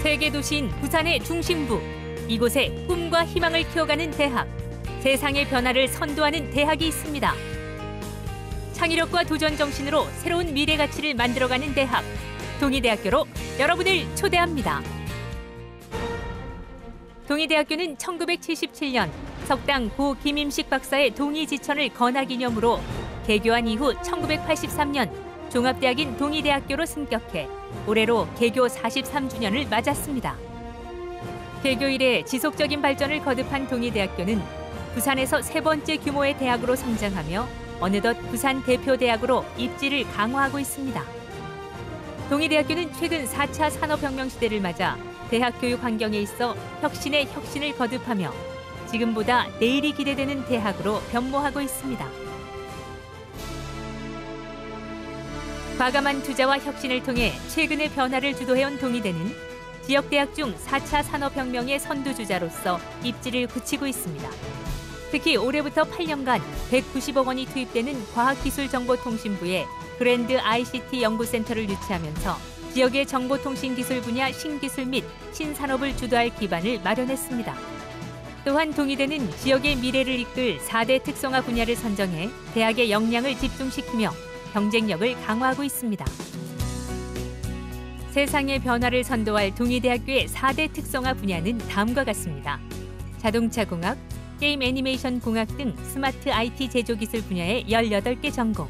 세계 도시인 부산의 중심부. 이곳에 꿈과 희망을 키워가는 대학. 세상의 변화를 선도하는 대학이 있습니다. 창의력과 도전 정신으로 새로운 미래 가치를 만들어가는 대학. 동의대학교로 여러분을 초대합니다. 동의대학교는 1977년 석당 고 김임식 박사의 동의지천을 건하기념으로 개교한 이후 1983년 종합대학인 동의대학교로 승격해 올해로 개교 43주년을 맞았습니다. 개교 이래 지속적인 발전을 거듭한 동의대학교는 부산에서 세 번째 규모의 대학으로 성장하며 어느덧 부산 대표대학으로 입지를 강화하고 있습니다. 동의대학교는 최근 4차 산업혁명 시대를 맞아 대학 교육 환경에 있어 혁신의 혁신을 거듭하며 지금보다 내일이 기대되는 대학으로 변모하고 있습니다. 과감한 투자와 혁신을 통해 최근의 변화를 주도해온 동의대는 지역대학 중 4차 산업혁명의 선두주자로서 입지를 굳히고 있습니다. 특히 올해부터 8년간 190억 원이 투입되는 과학기술정보통신부에 그랜드 ICT 연구센터를 유치하면서 지역의 정보통신기술 분야 신기술 및 신산업을 주도할 기반을 마련했습니다. 또한 동의대는 지역의 미래를 이끌 4대 특성화 분야를 선정해 대학의 역량을 집중시키며 경쟁력을 강화하고 있습니다. 세상의 변화를 선도할 동의대학교의 4대 특성화 분야는 다음과 같습니다. 자동차공학, 게임 애니메이션 공학 등 스마트 IT 제조기술 분야의 18개 전공,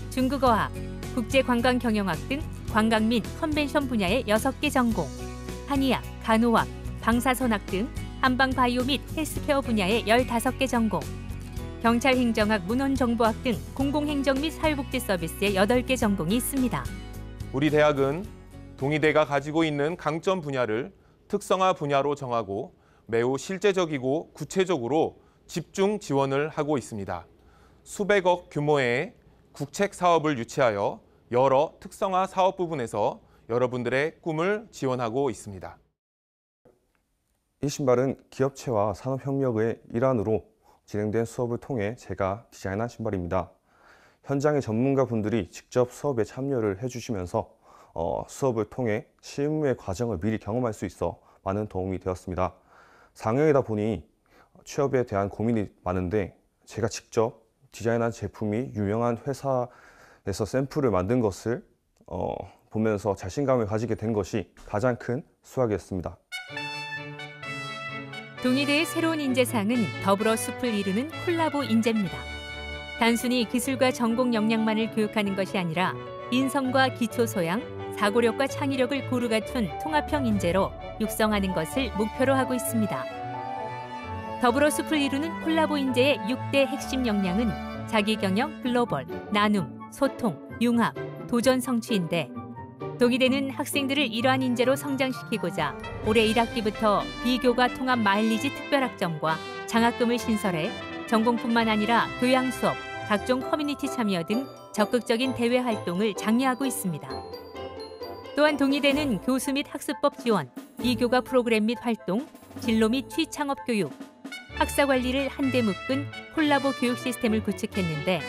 중국어학, 국제관광경영학 등 관광 및 컨벤션 분야의 6개 전공, 한의학, 간호학, 방사선학 등 한방바이오 및 헬스케어 분야의 15개 전공, 경찰행정학, 문헌정보학 등 공공행정 및 사회복지 서비스의 8개 전공이 있습니다. 우리 대학은 동의대가 가지고 있는 강점 분야를 특성화 분야로 정하고 매우 실제적이고 구체적으로 집중 지원을 하고 있습니다. 수백억 규모의 국책 사업을 유치하여 여러 특성화 사업 부분에서 여러분들의 꿈을 지원하고 있습니다. 이 신발은 기업체와 산업협력의 일환으로 진행된 수업을 통해 제가 디자인한 신발입니다. 현장의 전문가분들이 직접 수업에 참여를 해주시면서 수업을 통해 실무의 과정을 미리 경험할 수 있어 많은 도움이 되었습니다. 4학년이다 보니 취업에 대한 고민이 많은데 제가 직접 디자인한 제품이 유명한 회사에서 샘플을 만든 것을 보면서 자신감을 가지게 된 것이 가장 큰 수확이었습니다. 동의대의 새로운 인재상은 더불어 숲을 이루는 콜라보 인재입니다. 단순히 기술과 전공 역량만을 교육하는 것이 아니라 인성과 기초 소양, 사고력과 창의력을 고루 갖춘 통합형 인재로 육성하는 것을 목표로 하고 있습니다. 더불어 숲을 이루는 콜라보 인재의 6대 핵심 역량은 자기경영, 글로벌, 나눔, 소통, 융합, 도전 성취인데 동의대는 학생들을 이러한 인재로 성장시키고자 올해 1학기부터 비교과 통합 마일리지 특별학점과 장학금을 신설해 전공뿐만 아니라 교양 수업, 각종 커뮤니티 참여 등 적극적인 대외 활동을 장려하고 있습니다. 또한 동의대는 교수 및 학습법 지원, 비교과 프로그램 및 활동, 진로 및 취창업 교육, 학사 관리를 한데 묶은 콜라보 교육 시스템을 구축했는데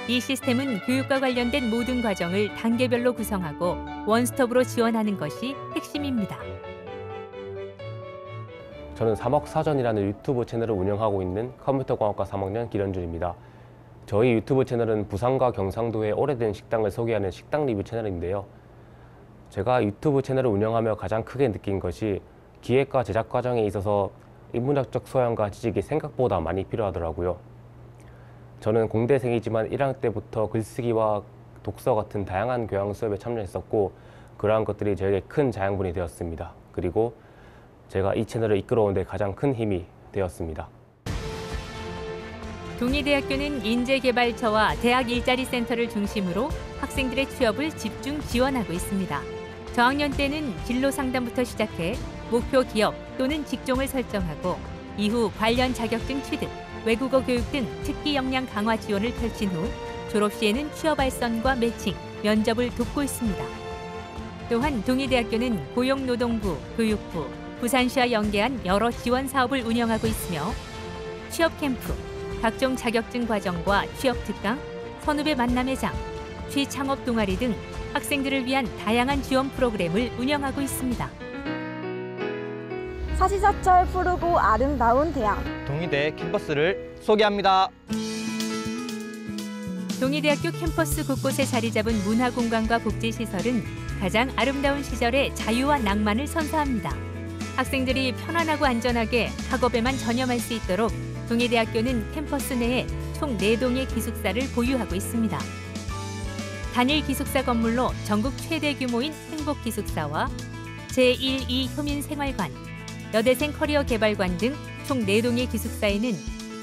이 시스템은 교육과 관련된 모든 과정을 단계별로 구성하고 원스톱으로 지원하는 것이 핵심입니다. 저는 3억 사전이라는 유튜브 채널을 운영하고 있는 컴퓨터공학과 3학년 기련준입니다. 저희 유튜브 채널은 부산과 경상도의 오래된 식당을 소개하는 식당 리뷰 채널인데요. 제가 유튜브 채널을 운영하며 가장 크게 느낀 것이 기획과 제작 과정에 있어서 인문학적 소양과 지식이 생각보다 많이 필요하더라고요. 저는 공대생이지만 1학년 때부터 글쓰기와 독서 같은 다양한 교양 수업에 참여했었고 그러한 것들이 저에게 큰 자양분이 되었습니다. 그리고 제가 이 채널을 이끌어오는 데 가장 큰 힘이 되었습니다. 동의대학교는 인재개발처와 대학 일자리 센터를 중심으로 학생들의 취업을 집중 지원하고 있습니다. 저학년 때는 진로 상담부터 시작해 목표 기업 또는 직종을 설정하고 이후 관련 자격증 취득, 외국어 교육 등 특기 역량 강화 지원을 펼친 후 졸업 시에는 취업 알선과 매칭, 면접을 돕고 있습니다. 또한 동의대학교는 고용노동부, 교육부, 부산시와 연계한 여러 지원 사업을 운영하고 있으며 취업 캠프, 각종 자격증 과정과 취업 특강, 선후배 만남의 장, 취창업 동아리 등 학생들을 위한 다양한 지원 프로그램을 운영하고 있습니다. 사시사철 푸르고 아름다운 대학. 동의대 캠퍼스를 소개합니다. 동의대학교 캠퍼스 곳곳에 자리 잡은 문화공간과 복지시설은 가장 아름다운 시절의 자유와 낭만을 선사합니다. 학생들이 편안하고 안전하게 학업에만 전념할 수 있도록 동의대학교는 캠퍼스 내에 총 4동의 기숙사를 보유하고 있습니다. 단일 기숙사 건물로 전국 최대 규모인 행복기숙사와 제1, 2 효민생활관, 여대생 커리어 개발관 등 총 4동의 기숙사에는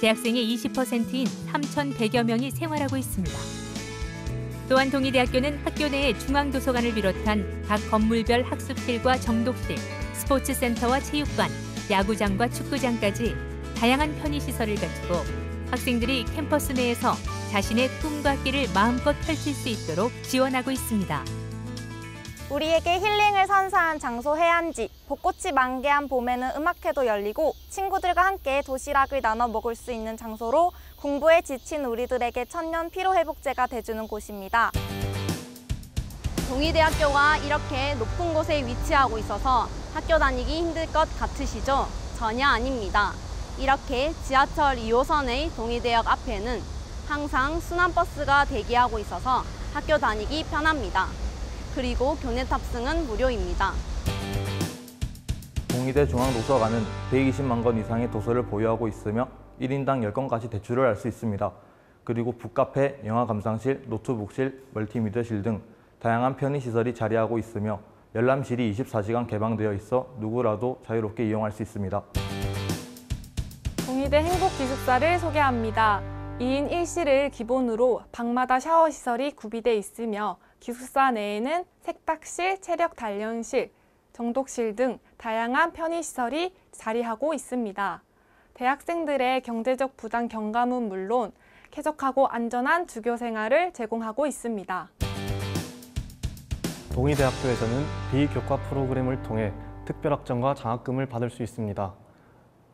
재학생의 20%인 3,100여 명이 생활하고 있습니다. 또한 동의대학교는 학교 내에 중앙도서관을 비롯한 각 건물별 학습실과 정독실, 스포츠센터와 체육관, 야구장과 축구장까지 다양한 편의시설을 갖추고 학생들이 캠퍼스 내에서 자신의 꿈과 끼를 마음껏 펼칠 수 있도록 지원하고 있습니다. 우리에게 힐링을 선사한 장소 해안지, 벚꽃이 만개한 봄에는 음악회도 열리고 친구들과 함께 도시락을 나눠 먹을 수 있는 장소로 공부에 지친 우리들에게 천년 피로회복제가 돼주는 곳입니다. 동의대학교가 이렇게 높은 곳에 위치하고 있어서 학교 다니기 힘들 것 같으시죠? 전혀 아닙니다. 이렇게 지하철 2호선의 동의대역 앞에는 항상 순환버스가 대기하고 있어서 학교 다니기 편합니다. 그리고 교내 탑승은 무료입니다. 동의대 중앙도서관은 120만 권 이상의 도서를 보유하고 있으며 1인당 10권까지 대출을 할 수 있습니다. 그리고 북카페, 영화 감상실, 노트북실, 멀티미디어실 등 다양한 편의시설이 자리하고 있으며 열람실이 24시간 개방되어 있어 누구라도 자유롭게 이용할 수 있습니다. 동의대 행복기숙사를 소개합니다. 2인 1실을 기본으로 방마다 샤워시설이 구비돼 있으며 기숙사 내에는 세탁실, 체력 단련실, 정독실 등 다양한 편의시설이 자리하고 있습니다. 대학생들의 경제적 부담 경감은 물론 쾌적하고 안전한 주교 생활을 제공하고 있습니다. 동의대학교에서는 비교과 프로그램을 통해 특별학점과 장학금을 받을 수 있습니다.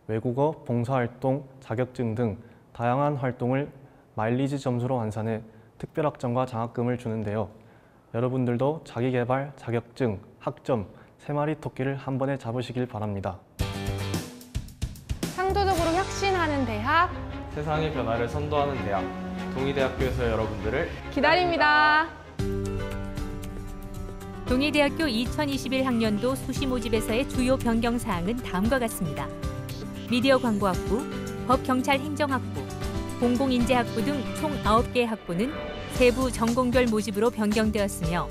외국어, 봉사활동, 자격증 등 다양한 활동을 마일리지 점수로 환산해 특별학점과 장학금을 주는데요. 여러분들도 자기개발, 자격증, 학점, 3마리 토끼를 한 번에 잡으시길 바랍니다. 창조적으로 혁신하는 대학, 세상의 변화를 선도하는 대학, 동의대학교에서 여러분들을 기다립니다. 동의대학교 2021학년도 수시 모집에서의 주요 변경 사항은 다음과 같습니다. 미디어 광고학부, 법경찰행정학부, 공공인재학부 등 총 9개의 학부는 세부 전공별 모집으로 변경되었으며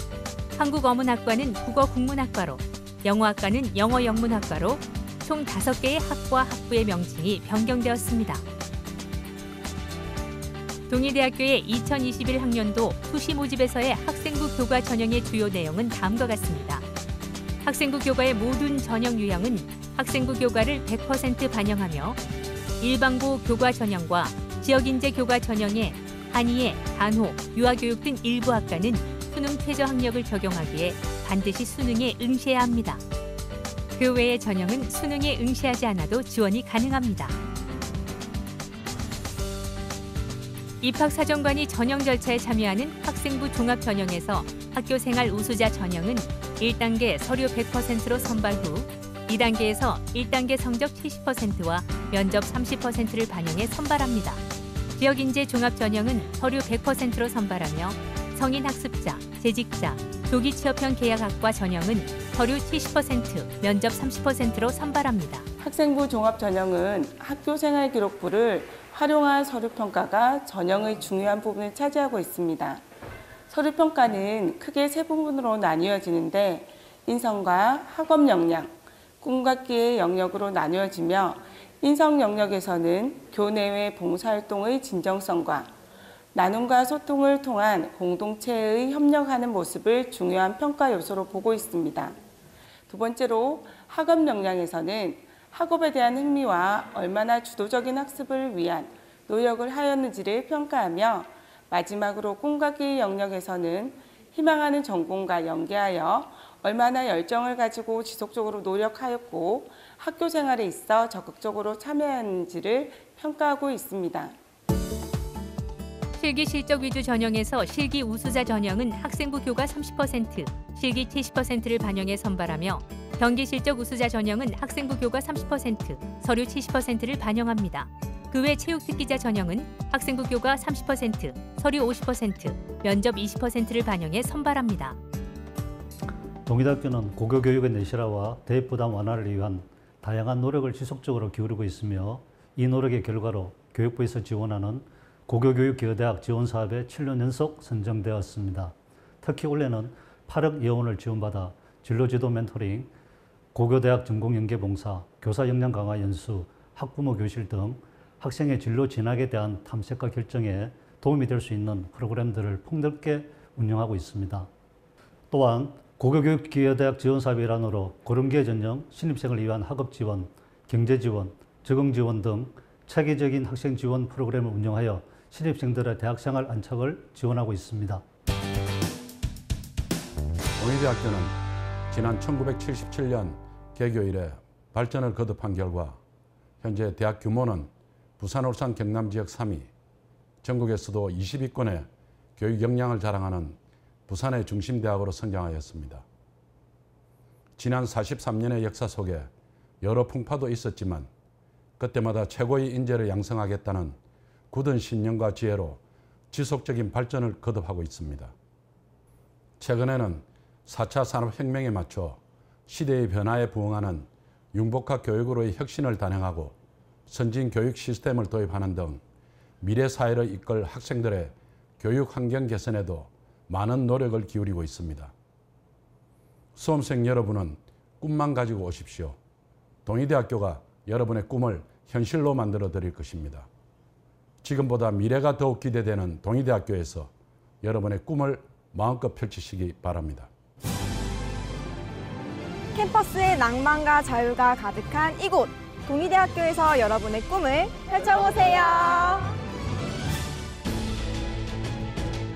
한국어문학과는 국어국문학과로, 영어학과는 영어영문학과로 총 5개의 학과 학부의 명칭이 변경되었습니다. 동의대학교의 2021학년도 수시 모집에서의 학생부 교과 전형의 주요 내용은 다음과 같습니다. 학생부 교과의 모든 전형 유형은 학생부 교과를 100% 반영하며 일반고 교과 전형과 지역인재 교과 전형에 한의예, 단호, 유아교육 등 일부 학과는 수능 최저 학력을 적용하기에 반드시 수능에 응시해야 합니다. 그 외의 전형은 수능에 응시하지 않아도 지원이 가능합니다. 입학사정관이 전형 절차에 참여하는 학생부 종합 전형에서 학교생활 우수자 전형은 1단계 서류 100%로 선발 후 2단계에서 1단계 성적 70%와 면접 30%를 반영해 선발합니다. 지역인재 종합 전형은 서류 100%로 선발하며 성인학습자, 재직자, 조기취업형 계약학과 전형은 서류 70%, 면접 30%로 선발합니다. 학생부 종합 전형은 학교생활기록부를 활용한 서류평가가 전형의 중요한 부분을 차지하고 있습니다. 서류평가는 크게 3부분으로 나뉘어지는데 인성과 학업 역량, 꿈과 끼의 영역으로 나뉘어지며 인성 영역에서는 교내외 봉사활동의 진정성과 나눔과 소통을 통한 공동체의 협력하는 모습을 중요한 평가 요소로 보고 있습니다. 두 번째로 학업 역량에서는 학업에 대한 흥미와 얼마나 주도적인 학습을 위한 노력을 하였는지를 평가하며 마지막으로 꿈과 끼의 영역에서는 희망하는 전공과 연계하여 얼마나 열정을 가지고 지속적으로 노력하였고 학교 생활에 있어 적극적으로 참여했는지를 평가하고 있습니다. 실기 실적 위주 전형에서 실기 우수자 전형은 학생부 교과 30%, 실기 70%를 반영해 선발하며 경기 실적 우수자 전형은 학생부 교과 30%, 서류 70%를 반영합니다. 그 외 체육 특기자 전형은 학생부 교과 30%, 서류 50%, 면접 20%를 반영해 선발합니다. 동의대학교는 고교 교육의 내실화와 대입 부담 완화를 위한 다양한 노력을 지속적으로 기울이고 있으며 이 노력의 결과로 교육부에서 지원하는 고교교육기여대학 지원사업에 7년 연속 선정되었습니다. 특히 올해는 8억 예원을 지원받아 진로지도 멘토링, 고교대학 전공연계봉사, 교사 역량 강화 연수, 학부모 교실 등 학생의 진로 진학에 대한 탐색과 결정에 도움이 될 수 있는 프로그램들을 폭넓게 운영하고 있습니다. 또한 고교교육기여대학 지원사업의 일환으로 고령기여 전형, 신입생을 위한 학업 지원, 경제 지원, 적응 지원 등 체계적인 학생 지원 프로그램을 운영하여 신입생들의 대학생활 안착을 지원하고 있습니다. 동의대학교는 지난 1977년 개교 이래 발전을 거듭한 결과 현재 대학 규모는 부산, 울산, 경남 지역 3위, 전국에서도 20위권의 교육 역량을 자랑하는 부산의 중심대학으로 성장하였습니다. 지난 43년의 역사 속에 여러 풍파도 있었지만 그때마다 최고의 인재를 양성하겠다는 굳은 신념과 지혜로 지속적인 발전을 거듭하고 있습니다. 최근에는 4차 산업혁명에 맞춰 시대의 변화에 부응하는 융복합 교육으로의 혁신을 단행하고 선진 교육 시스템을 도입하는 등 미래 사회를 이끌 학생들의 교육 환경 개선에도 많은 노력을 기울이고 있습니다. 수험생 여러분은 꿈만 가지고 오십시오. 동의대학교가 여러분의 꿈을 현실로 만들어 드릴 것입니다. 지금보다 미래가 더욱 기대되는 동의대학교에서 여러분의 꿈을 마음껏 펼치시기 바랍니다. 캠퍼스의 낭만과 자유가 가득한 이곳, 동의대학교에서 여러분의 꿈을 펼쳐보세요.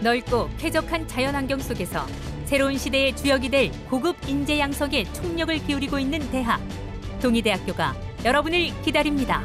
넓고 쾌적한 자연환경 속에서 새로운 시대의 주역이 될 고급 인재 양성에 총력을 기울이고 있는 대학, 동의대학교가 여러분을 기다립니다.